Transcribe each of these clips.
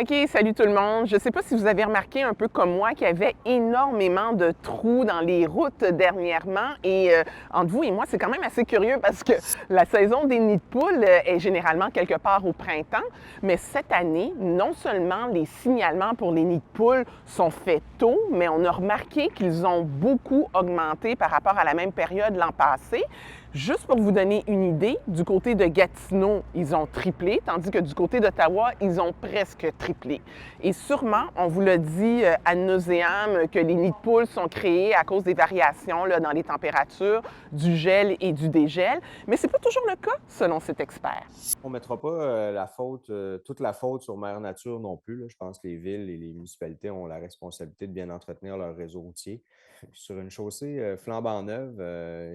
OK, salut tout le monde. Je ne sais pas si vous avez remarqué un peu comme moi qu'il y avait énormément de trous dans les routes dernièrement. Et entre vous et moi, c'est quand même assez curieux parce que la saison des nids de poules est généralement quelque part au printemps. Mais cette année, non seulement les signalements pour les nids de poules sont faits tôt, mais on a remarqué qu'ils ont beaucoup augmenté par rapport à la même période l'an passé. Juste pour vous donner une idée, du côté de Gatineau, ils ont triplé, tandis que du côté d'Ottawa, ils ont presque triplé. Et sûrement, on vous l'a dit ad nauseam que les nids de poules sont créés à cause des variations là, dans les températures, du gel et du dégel, mais ce n'est pas toujours le cas, selon cet expert. On ne mettra pas toute la faute sur Mère Nature non plus, là. Je pense que les villes et les municipalités ont la responsabilité de bien entretenir leur réseau routier. Puis sur une chaussée flambant neuve,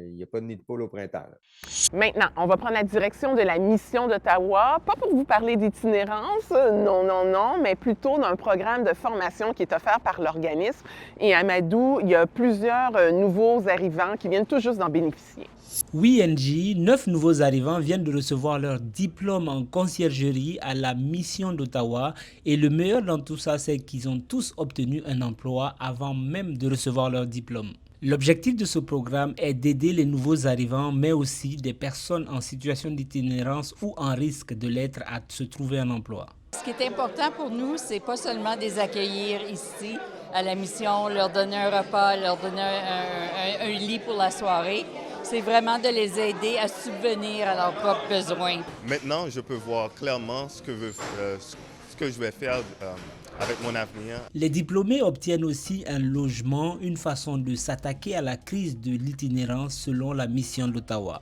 il n'y a pas de nid de poule au printemps, là. Maintenant, on va prendre la direction de la mission d'Ottawa, pas pour vous parler d'itinérance, non, non, non, mais plutôt d'un programme de formation qui est offert par l'organisme. Et à Amadou, il y a plusieurs nouveaux arrivants qui viennent tout juste d'en bénéficier. Oui, NG, 9 nouveaux arrivants viennent de recevoir leur diplôme en conciergerie à la mission d'Ottawa. Et le meilleur dans tout ça, c'est qu'ils ont tous obtenu un emploi avant même de recevoir leur diplôme. L'objectif de ce programme est d'aider les nouveaux arrivants, mais aussi des personnes en situation d'itinérance ou en risque de l'être à se trouver un emploi. Ce qui est important pour nous, c'est pas seulement de les accueillir ici à la mission, leur donner un repas, leur donner un lit pour la soirée. C'est vraiment de les aider à subvenir à leurs propres besoins. Maintenant, je peux voir clairement ce que je vais faire avec mon avenir. Les diplômés obtiennent aussi un logement, une façon de s'attaquer à la crise de l'itinérance selon la mission d'Ottawa.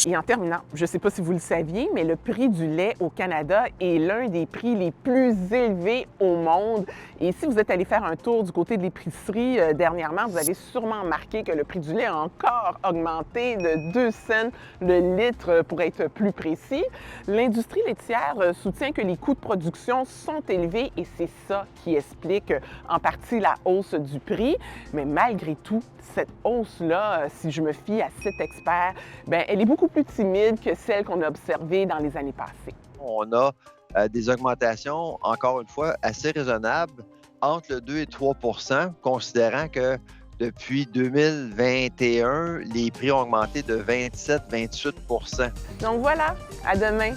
Et en terminant, je ne sais pas si vous le saviez, mais le prix du lait au Canada est l'un des prix les plus élevés au monde. Et si vous êtes allé faire un tour du côté de l'épicerie dernièrement, vous avez sûrement remarqué que le prix du lait a encore augmenté de 2 cents le litre pour être plus précis. L'industrie laitière soutient que les coûts de production sont élevés et c'est ça qui explique en partie la hausse du prix. Mais malgré tout, cette hausse-là, si je me fie à cet expert, bien, elle est beaucoup plus timide que celle qu'on a observée dans les années passées. On a des augmentations, encore une fois, assez raisonnables, entre le 2 et 3 considérant que depuis 2021, les prix ont augmenté de 27-28 Donc voilà, à demain.